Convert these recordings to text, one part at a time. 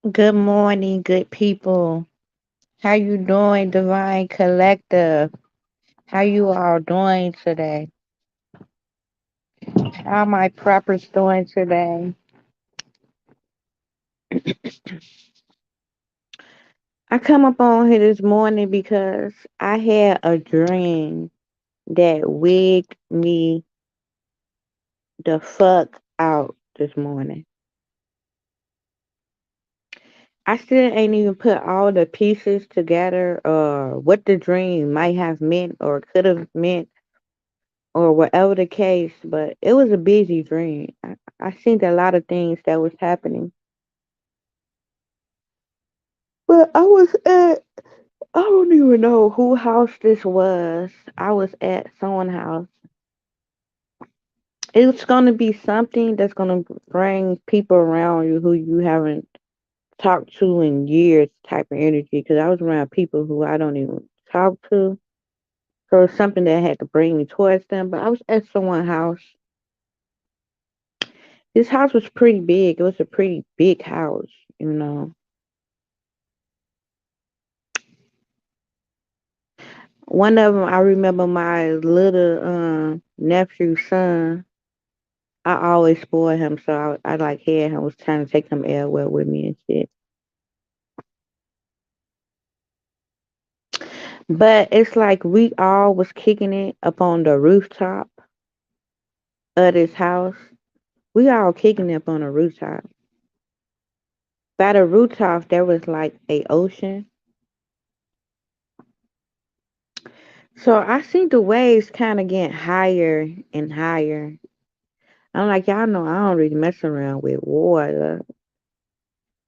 Good morning, good people. How you doing, Divine Collective? How you all doing today? How my preppers doing today? I come up on here this morning because I had a dream that wigged me the fuck out this morning. I still ain't even put all the pieces together or what the dream might have meant or could have meant or whatever the case, but it was a busy dream. I seen a lot of things that was happening. But I don't even know who house this was. I was at someone's house. It's gonna be something that's gonna bring people around you who you haven't talked to in years type of energy. Because I was around people who I don't even talk to. So it's something that had to bring me towards them. But I was at someone's house. This house was pretty big. It was a pretty big house, you know. One of them, I remember my little nephew's son. I always spoiled him, so I like had him. Was trying to take him everywhere with me and shit. But it's like we all was kicking it up on the rooftop of this house. We all kicking it up on the rooftop. By the rooftop, there was like a ocean. So I seen the waves kind of getting higher and higher. I'm like, y'all know I don't really mess around with water.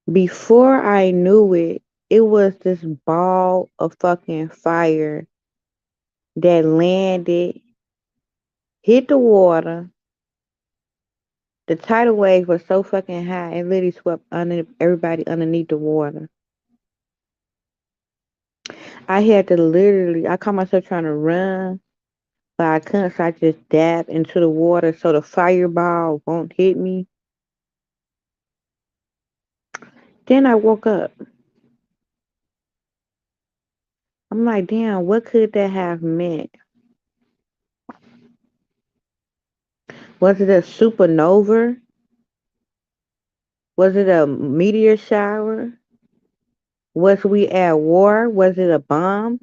Before I knew it, it was this ball of fucking fire that landed, hit the water. The tidal wave was so fucking high, it literally swept under everybody underneath the water. I had to literally, I caught myself trying to run, but I couldn't, so I just dabbed into the water so the fireball won't hit me. Then I woke up. I'm like, damn, what could that have meant? Was it a supernova? Was it a meteor shower? Was we at war? Was it a bomb?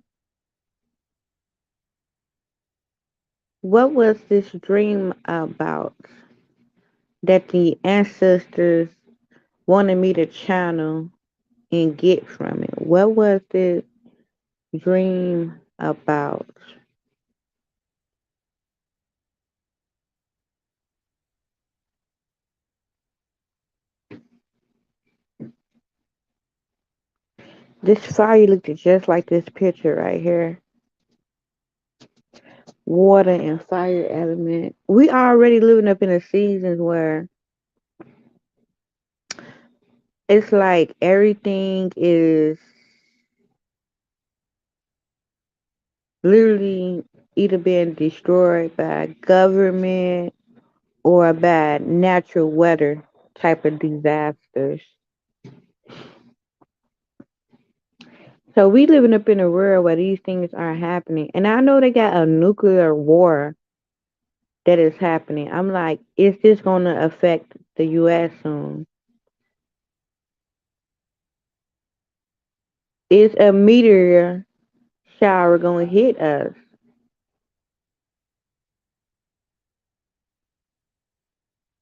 What was this dream about that the ancestors wanted me to channel and get from it? What was this dream about? This fire looked just like this picture right here. Water and fire element. We already living up in a season where it's like everything is literally either being destroyed by government or by natural weather type of disasters. So we living up in a world where these things are happening. And I know they got a nuclear war that is happening. I'm like, is this gonna affect the US soon? Is a meteor shower gonna hit us?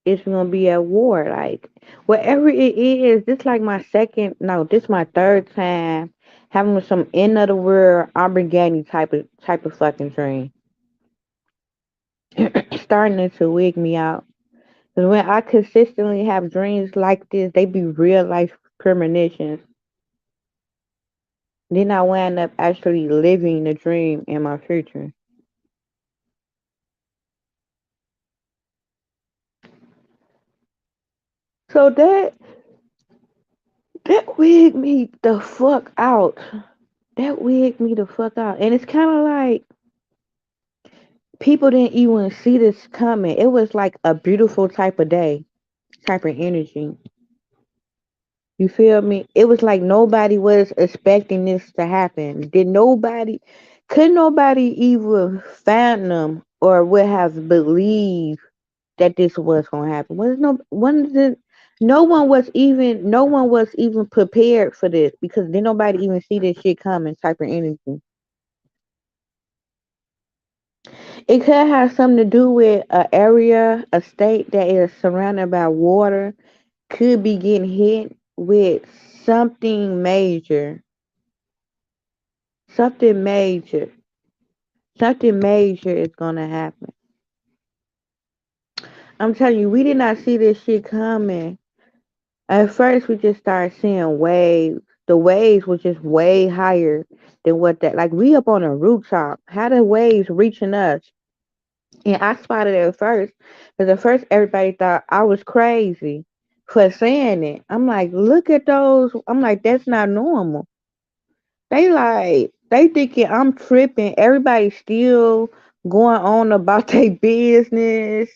It's gonna be a war. Like whatever it is, this like my second no, this my third time having some end of the world Armageddon type of fucking dream. Starting to wig me out. Cause when I consistently have dreams like this, they be real life premonitions. Then I wind up actually living the dream in my future. So that wigged me the fuck out. That wigged me the fuck out. And it's kinda like people didn't even see this coming. It was like a beautiful type of day, type of energy. You feel me? It was like nobody was expecting this to happen. Could nobody even fathom or would have believed that this was gonna happen? Was no one did no one was even prepared for this because did nobody even see this shit coming type of energy. It could have something to do with an area, a state that is surrounded by water, could be getting hit with something major. Something major. Something major is gonna happen. I'm telling you, we did not see this shit coming. At first, we just started seeing waves. The waves was just way higher than what that. Like we up on a rooftop. How the waves reaching us? And I spotted it at first, because at first everybody thought I was crazy for saying it. I'm like, look at those. I'm like, that's not normal. They thinking I'm tripping. Everybody still going on about their business,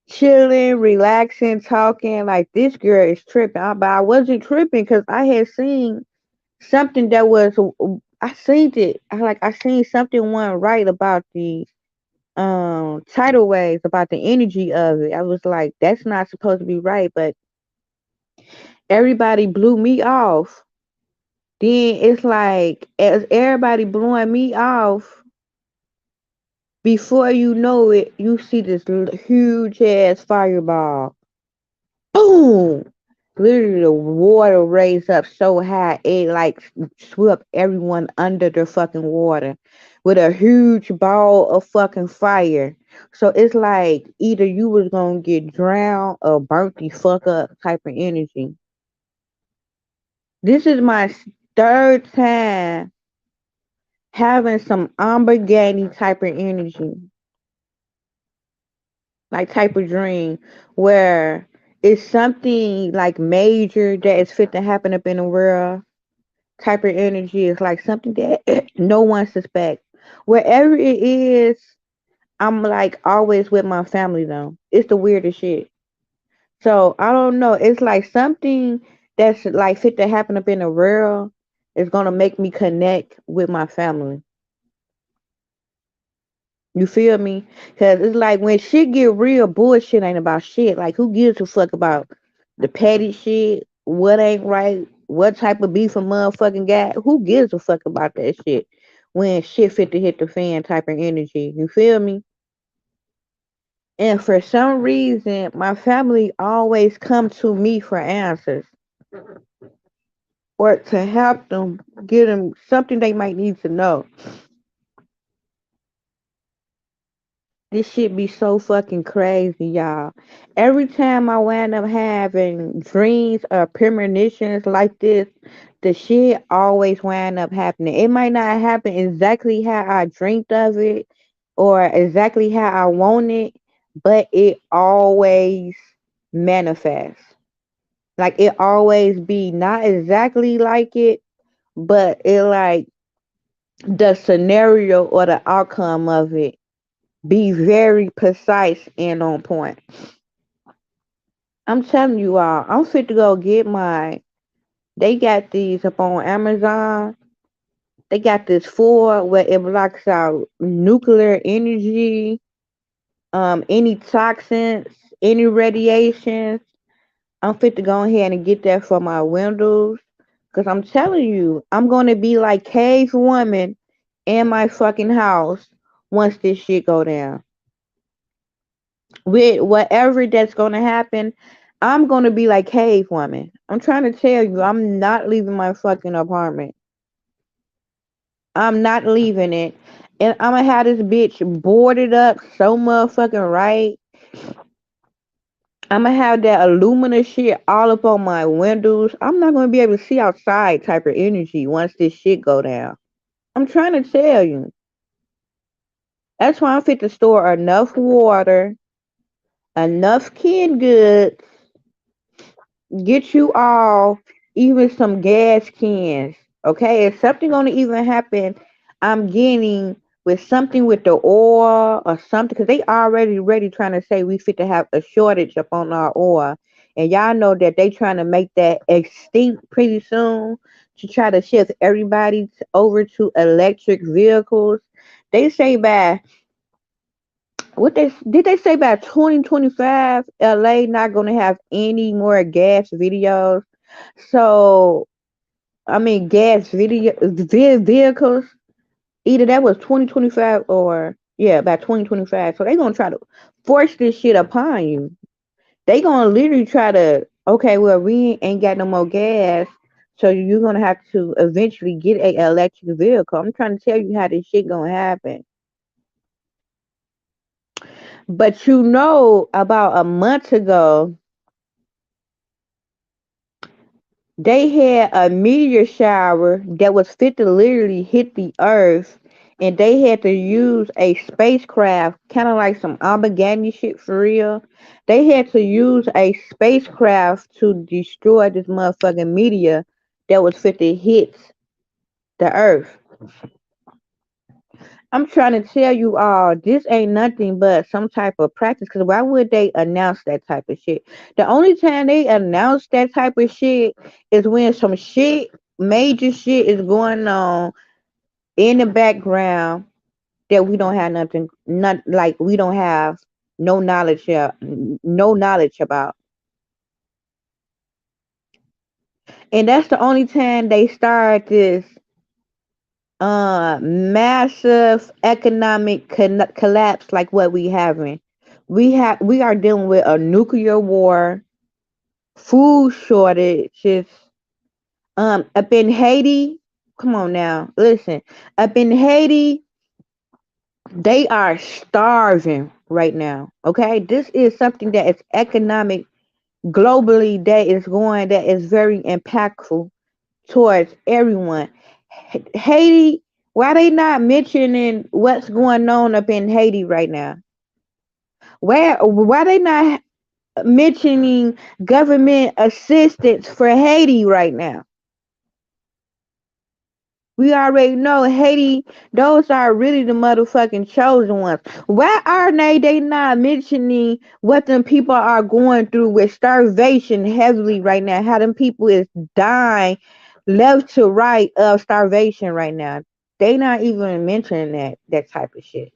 chilling, relaxing, talking. Like this girl is tripping. But I wasn't tripping because I had seen something that was. I seen it. I seen something wasn't right about the tidal waves, about the energy of it. I was like, that's not supposed to be right. But everybody blew me off. Then it's like as everybody blowing me off, before you know it, you see this huge ass fireball. Boom! Literally, the water raised up so high it like swept everyone under the fucking water with a huge ball of fucking fire. So it's like either you was gonna get drowned or burnt the fuck up type of energy. This is my third time having some Ambergani type of energy, like type of dream, where it's something like major that is fit to happen up in the world. Type of energy is like something that no one suspects. Wherever it is, I'm like always with my family though. It's the weirdest shit. So I don't know. It's like something that's like fit to happen up in the world is gonna make me connect with my family. You feel me? Cause it's like when shit get real, bullshit ain't about shit. Like who gives a fuck about the petty shit? What ain't right? What type of beef a motherfucking guy? Who gives a fuck about that shit? When shit fit to hit the fan type of energy. You feel me? And for some reason, my family always come to me for answers or to help them get them something they might need to know. This shit be so fucking crazy, y'all. Every time I wind up having dreams or premonitions like this, the shit always wind up happening. It might not happen exactly how I dreamed of it or exactly how I want it, but it always manifests. Like it always be not exactly like it, but it like the scenario or the outcome of it be very precise and on point. I'm telling you all, I'm fit to go get my. They got these up on Amazon. They got this for where it blocks out nuclear energy, any toxins, any radiations. I'm fit to go ahead and get that for my windows. Cause I'm telling you, I'm gonna be like cave woman in my fucking house once this shit go down. With whatever that's gonna happen, I'm gonna be like cave woman. I'm trying to tell you, I'm not leaving my fucking apartment. I'm not leaving it. And I'm gonna have this bitch boarded up so motherfucking right. I'm gonna have that aluminum shit all up on my windows. I'm not gonna be able to see outside type of energy once this shit go down. I'm trying to tell you. That's why I'm fit to store enough water, enough canned goods, get you all even some gas cans. Okay, if something gonna even happen, I'm getting with something with the oil or something because they already ready trying to say we fit to have a shortage up on our oil. and y'all know that they trying to make that extinct pretty soon to try to shift everybody over to electric vehicles. They say by what they did they say by 2025, LA not gonna have any more gas videos. So I mean gas vehicles. Either that was 2025 or yeah, by 2025. So they gonna try to force this shit upon you. They gonna literally try to, okay, well we ain't got no more gas, so you're gonna have to eventually get a electric vehicle. I'm trying to tell you how this shit gonna happen. But you know, about a month ago, they had a meteor shower that was fit to literally hit the earth, and they had to use a spacecraft, kind of like some Armageddon shit for real. They had to use a spacecraft to destroy this motherfucking meteor that was fit to hit the earth. I'm trying to tell you all, this ain't nothing but some type of practice. Because why would they announce that type of shit? The only time they announce that type of shit is when some shit, major shit, is going on in the background that we don't have nothing, not like we don't have no knowledge about. And that's the only time they start this massive economic collapse like what we having. We are dealing with a nuclear war, food shortages. Up in Haiti, come on now, listen. Up in Haiti, they are starving right now. Okay, this is something that is economic globally, that is very impactful towards everyone. Haiti, why they not mentioning what's going on up in Haiti right now? Why they not mentioning government assistance for Haiti right now? We already know Haiti, those are really the motherfucking chosen ones. Why are they not mentioning what them people are going through with starvation heavily right now? How them people is dying left to right of starvation right now. They not even mentioning that type of shit.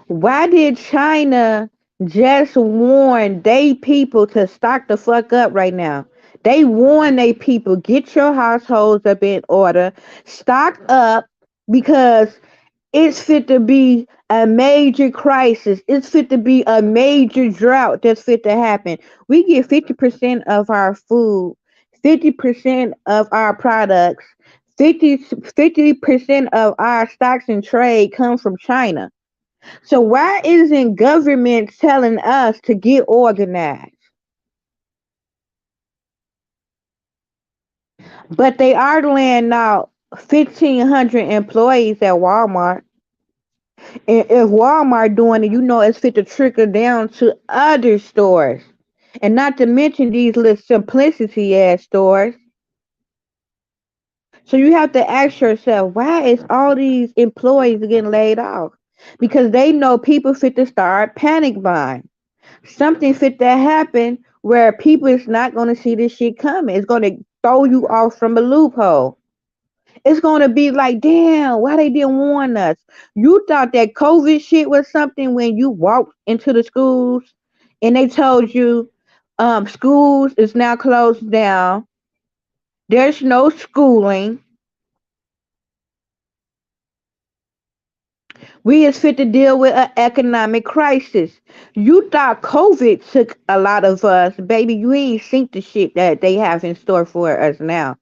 Why did China just warn they people to stock the fuck up right now? They warn they people, get your households up in order, stock up, because it's fit to be a major crisis. It's fit to be a major drought that's fit to happen. We get 50% of our food, 50% of our products, 50% of our stocks and trade come from China. So why isn't government telling us to get organized? But they are laying out 1,500 employees at Walmart. And if Walmart doing it, you know it's fit to trickle down to other stores. And not to mention these little simplicity ass stores. So you have to ask yourself, why is all these employees getting laid off? Because they know people fit to start panic buying. Something fit to happen where people is not going to see this shit coming. It's going to throw you off from a loophole. It's going to be like, damn, why they didn't warn us? You thought that COVID shit was something when you walked into the schools and they told you schools is now closed down. There's no schooling. We is fit to deal with an economic crisis. You thought COVID took a lot of us, baby. You ain't seen the shit that they have in store for us now.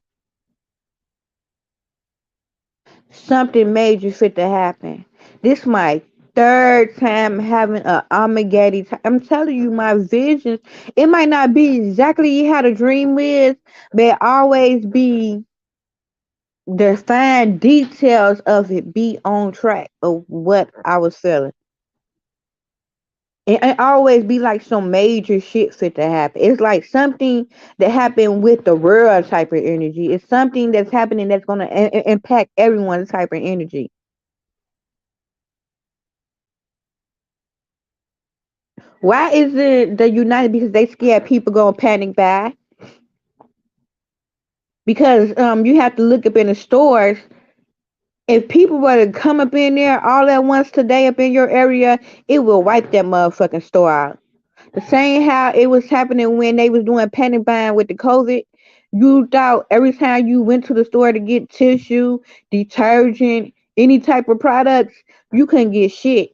Something major fit to happen. This my third time having a Armageddon. I'm telling you, my visions. It might not be exactly how the dream is, but it always be the fine details of it be on track of what I was feeling. It always be like some major shit fit to happen. It's like something that happened with the world type of energy. It's something that's happening that's gonna impact everyone's type of energy. Why is it the United? Because they scared people gonna panic buy. Because you have to look up in the stores. If people were to come up in there all at once today up in your area, it will wipe that motherfucking store out. The same how it was happening when they was doing panic buying with the COVID. You thought every time you went to the store to get tissue, detergent, any type of products, you couldn't get shit.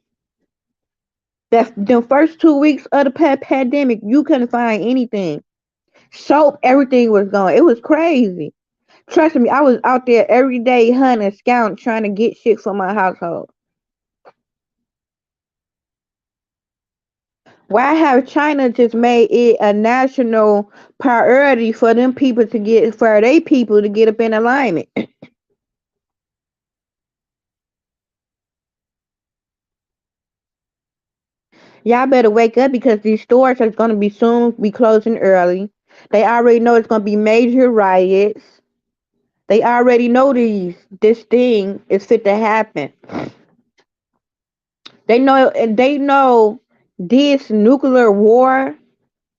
That the first 2 weeks of the pandemic, you couldn't find anything. Soap, everything was gone. It was crazy. Trust me, I was out there every day hunting, scouting, trying to get shit for my household. Why have China just made it a national priority for them people to get for they people to get up in alignment? Y'all better wake up because these stores are gonna be soon be closing early. They already know it's gonna be major riots. They already know this thing is fit to happen. They know this nuclear war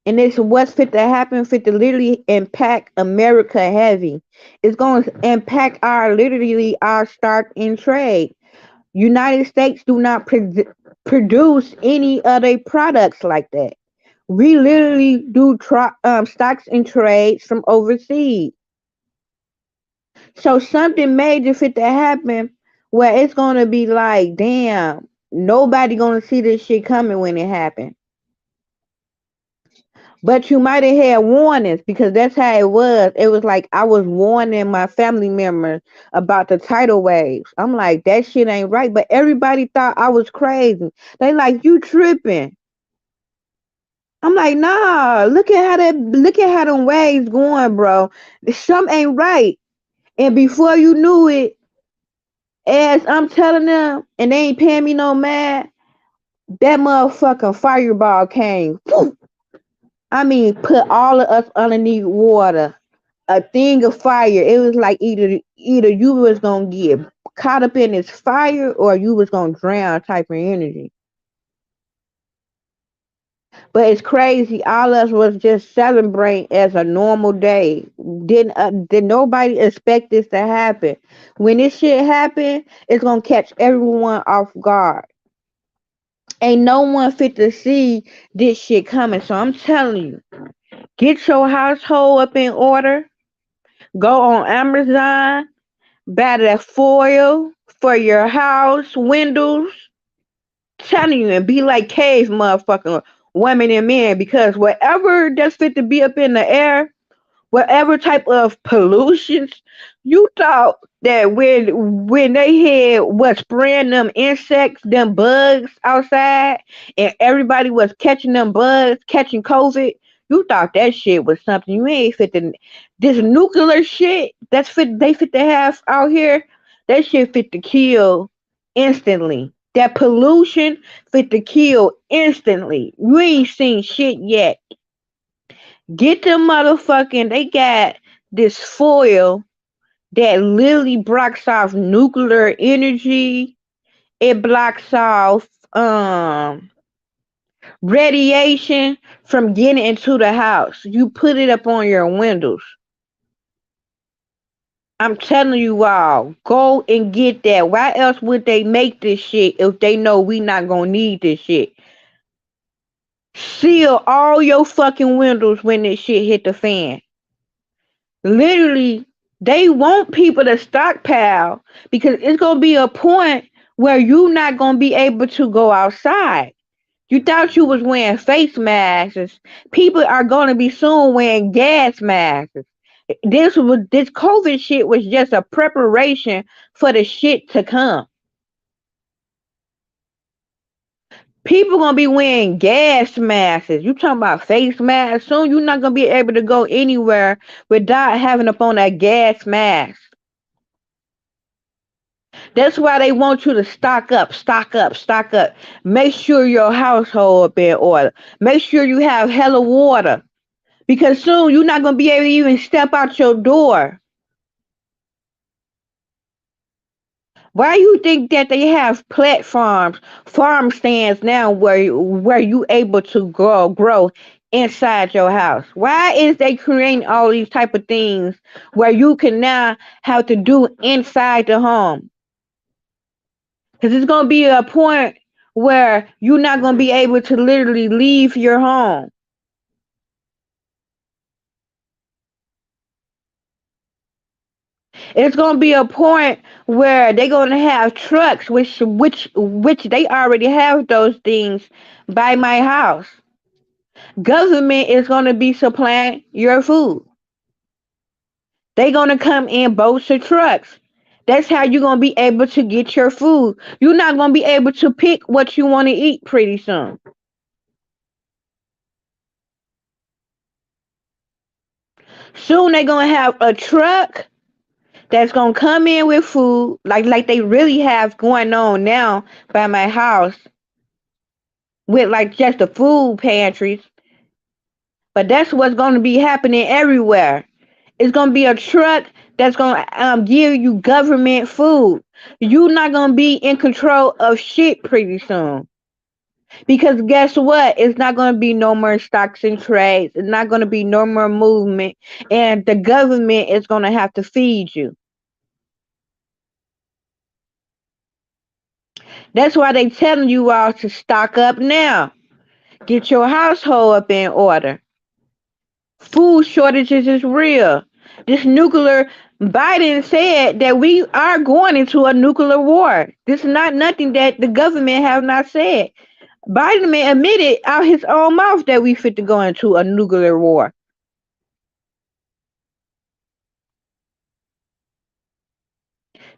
and it's what's fit to happen fit to literally impact America heavy. It's going to impact our literally our stock in trade. United States do not produce any other products like that. We literally do stocks and trades from overseas. So something major fit to happen where it's going to be like, damn, nobody going to see this shit coming when it happens. But you might have had warnings because that's how it was. It was like I was warning my family members about the tidal waves. I'm like, that shit ain't right. But everybody thought I was crazy. They like, you tripping. I'm like, nah, look at how them waves going, bro. Some ain't right. And before you knew it, as I'm telling them, and they ain't paying me no man, that motherfucking fireball came. Poof. I mean, put all of us underneath water. A thing of fire. It was like either you was gonna get caught up in this fire or you was gonna drown type of energy. But it's crazy. All of us was just celebrating as a normal day. Did nobody expect this to happen? When this shit happen, it's gonna catch everyone off guard. Ain't no one fit to see this shit coming. So I'm telling you, get your household up in order. Go on Amazon, buy that foil for your house, windows. Telling you and be like cave motherfucking women and men because whatever that's fit to be up in the air, whatever type of pollutions, you thought that when they had was spraying them insects, them bugs outside, and everybody was catching them bugs, catching COVID, you thought that shit was something you ain't fit to. This nuclear shit that's fit they fit to have out here, that shit fit to kill instantly. That pollution fit to kill instantly. You ain't seen shit yet. Get them motherfucking, they got this foil that literally blocks off nuclear energy. It blocks off radiation from getting into the house. You put it up on your windows. I'm telling you all, go and get that. Why else would they make this shit if they know we not gonna need this shit? Seal all your fucking windows when this shit hit the fan. Literally, they want people to stockpile because it's gonna be a point where you not gonna be able to go outside. You thought you was wearing face masks. People are gonna be soon wearing gas masks. This COVID shit was just a preparation for the shit to come. People gonna be wearing gas masks. You talking about face masks? Soon you're not gonna be able to go anywhere without having upon a gas mask. That's why they want you to stock up, stock up, stock up. Make sure your household up in order. Make sure you have hella water. Because soon you're not gonna be able to even step out your door. Why you think that they have platforms, farm stands now where you able to grow inside your house? Why is they creating all these type of things where you can now have to do inside the home? Because it's gonna be a point where you're not gonna be able to literally leave your home. It's gonna be a point where they're gonna have trucks, which they already have those things by my house. Government is gonna be supplying your food. They're gonna come in boats or trucks. That's how you're gonna be able to get your food. You're not gonna be able to pick what you want to eat pretty soon. Soon they're gonna have a truck that's gonna come in with food, like they really have going on now by my house with like just the food pantries. But that's what's gonna be happening everywhere. It's gonna be a truck that's gonna give you government food. You're not gonna be in control of shit pretty soon. Because guess what? It's not gonna be no more stocks and trades. It's not gonna be no more movement, and the government is gonna have to feed you. That's why they telling you all to stock up now. Get your household up in order. Food shortages is real. This nuclear Biden said that we are going into a nuclear war. This is not nothing that the government have not said. Biden admitted out his own mouth that we fit to go into a nuclear war.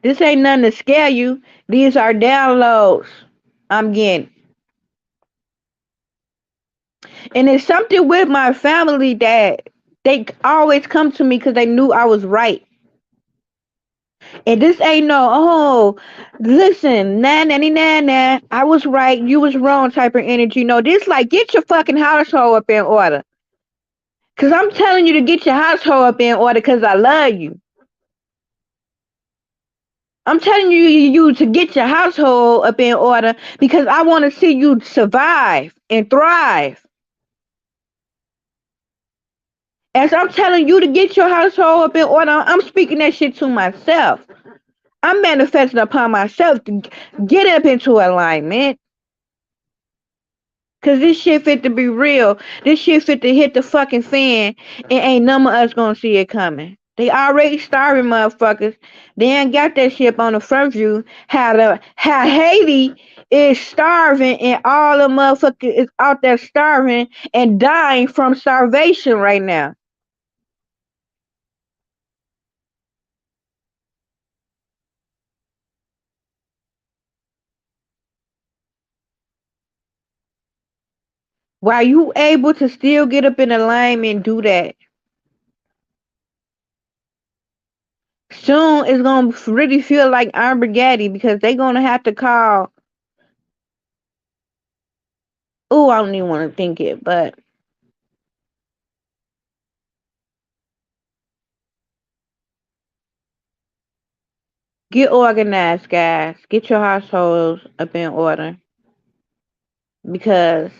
This ain't nothing to scare you. These are downloads I'm getting. And it's something with my family that they always come to me because they knew I was right. And this ain't no, oh, listen, nah, nah, nah, nah, nah. I was right, you was wrong type of energy. No, this like, get your fucking household up in order. Because I'm telling you to get your household up in order because I love you. I'm telling you to get your household up in order because I want to see you survive and thrive. As I'm telling you to get your household up in order, I'm speaking that shit to myself. I'm manifesting upon myself to get up into alignment. Cause this shit fit to be real. This shit fit to hit the fucking fan and ain't none of us gonna see it coming. They already starving motherfuckers. They ain't got that shit on the front view. How Haiti is starving and all the motherfuckers is out there starving and dying from starvation right now. While you able to still get up in alignment and do that, soon it's gonna really feel like Armageddon because they gonna have to call. Oh, I don't even want to think it, but get organized, guys. Get your households up in order because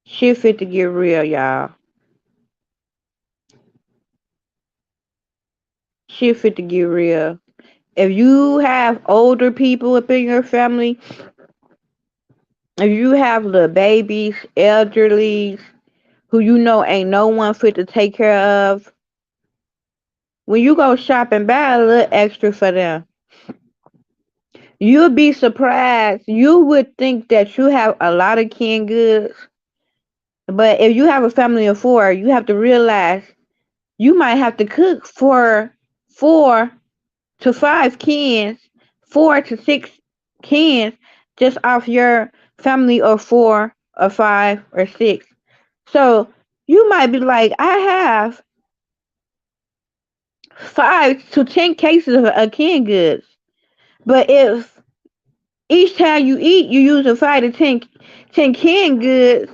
shit fit to get real, y'all. Shit fit to get real. If you have older people up in your family, if you have little babies, elderlies, who you know ain't no one fit to take care of, when you go shop and buy a little extra for them, you'll be surprised. You would think that you have a lot of canned goods, but if you have a family of four, you have to realize you might have to cook for 4 to 5 cans, 4 to 6 cans, just off your family of 4 or 5 or 6. So you might be like, I have 5 to 10 cases of canned goods. But if each time you eat, you use a 5 to 10 canned goods,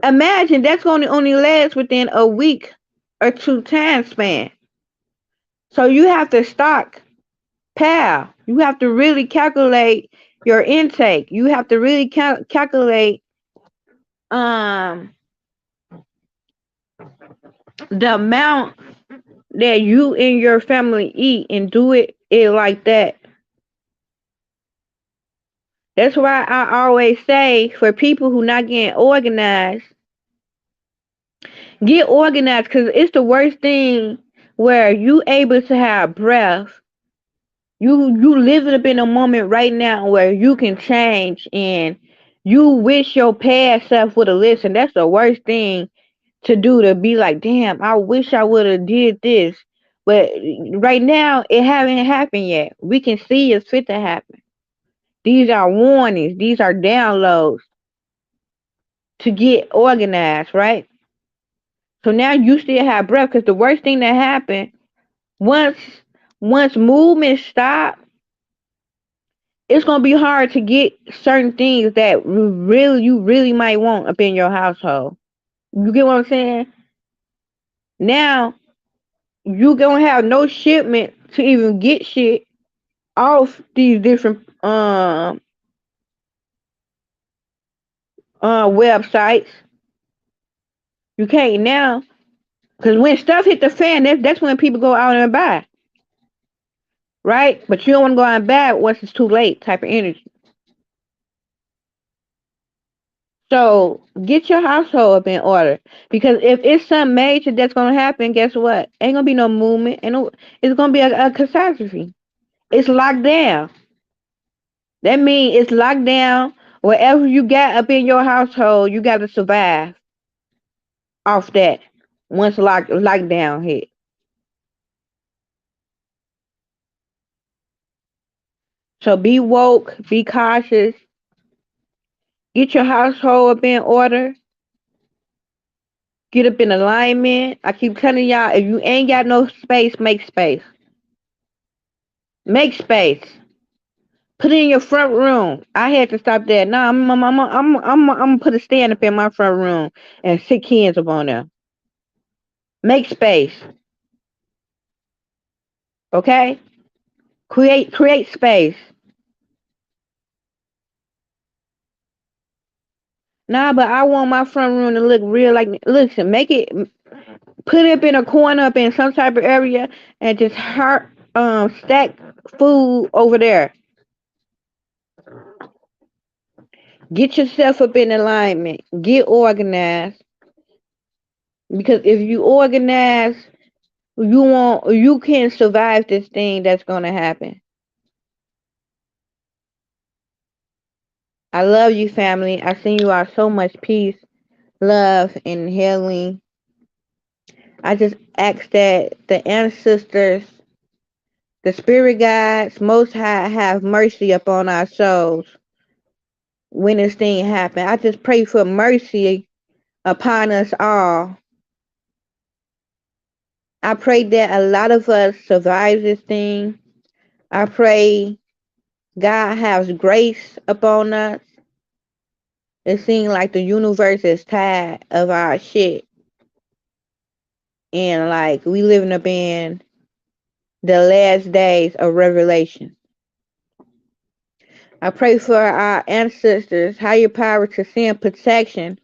imagine that's going to only last within a week or two time span. So you have to stock, pal. You have to really calculate your intake. You have to really calculate um the amount that you and your family eat and do it like that. That's why I always say for people who not getting organized, get organized because it's the worst thing where you able to have breath. You living up in a moment right now where you can change and you wish your past self would have listened. That's the worst thing to do, to be like, damn, I wish I would have did this. But right now it haven't happened yet. We can see it's fit to happen. These are warnings. These are downloads to get organized, right? So now you still have breath because the worst thing that happened once once movement stop, it's gonna be hard to get certain things that really you really might want up in your household. You get what I'm saying? Now you gonna have no shipment to even get shit off these different websites. You can't now because when stuff hit the fan, that's when people go out and buy, right? But you don't want to go out and buy it once it's too late. Type of energy. So get your household up in order because if it's something major that's gonna happen, guess what? Ain't gonna be no movement, and it's gonna be a catastrophe. It's locked down. That means it's locked down. Whatever you got up in your household, you got to survive off that. Once lockdown hit, so be woke, be cautious, get your household up in order, get up in alignment. I keep telling y'all, if you ain't got no space, make space. Make space. Put it in your front room. I had to stop that. Nah, I'm gonna put a stand up in my front room and sit kids up on there. Make space, okay? Create space. Nah, but I want my front room to look real. Like, listen, make it, put it up in a corner, up in some type of area, and just stack food over there. Get yourself up in alignment. Get organized. Because if you organize, you can survive this thing that's gonna happen. I love you, family. I send you out so much peace, love, and healing. I just ask that the ancestors, the spirit guides, most high, have mercy upon our souls when this thing happened. I just pray for mercy upon us all. I pray that a lot of us survive this thing. I pray God has grace upon us. It seems like the universe is tired of our shit. And like we living up in the last days of revelation. I pray for our ancestors, higher power, to send protection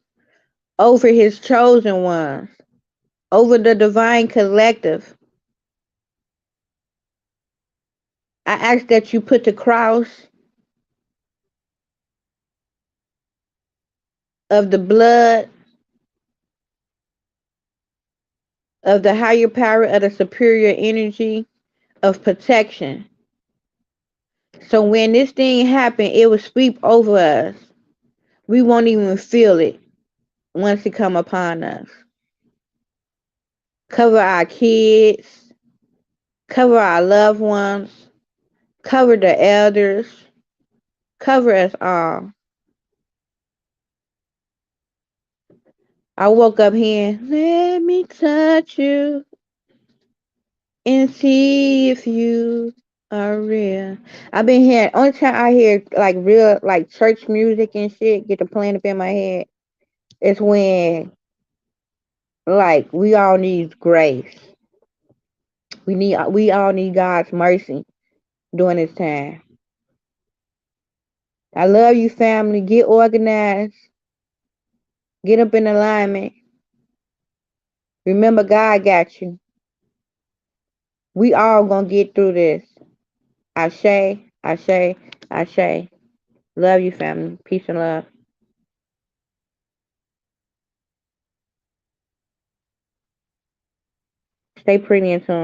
over his chosen ones, over the divine collective. I ask that you put the cross of the blood of the higher power of the superior energy of protection. So when this thing happened, it will sweep over us. We won't even feel it once it come upon us. Cover our kids, cover our loved ones, cover the elders, cover us all. I woke up here, let me touch you and see if you are real. I've been hearing, only time I hear like real, like church music and shit get to playing up in my head is when like we all need grace. We all need God's mercy during this time. I love you, family. Get organized. Get up in alignment. Remember, God got you. We all gonna get through this. Ashe, Ashe, Ashe. Love you, family. Peace and love. Stay pretty and tuned.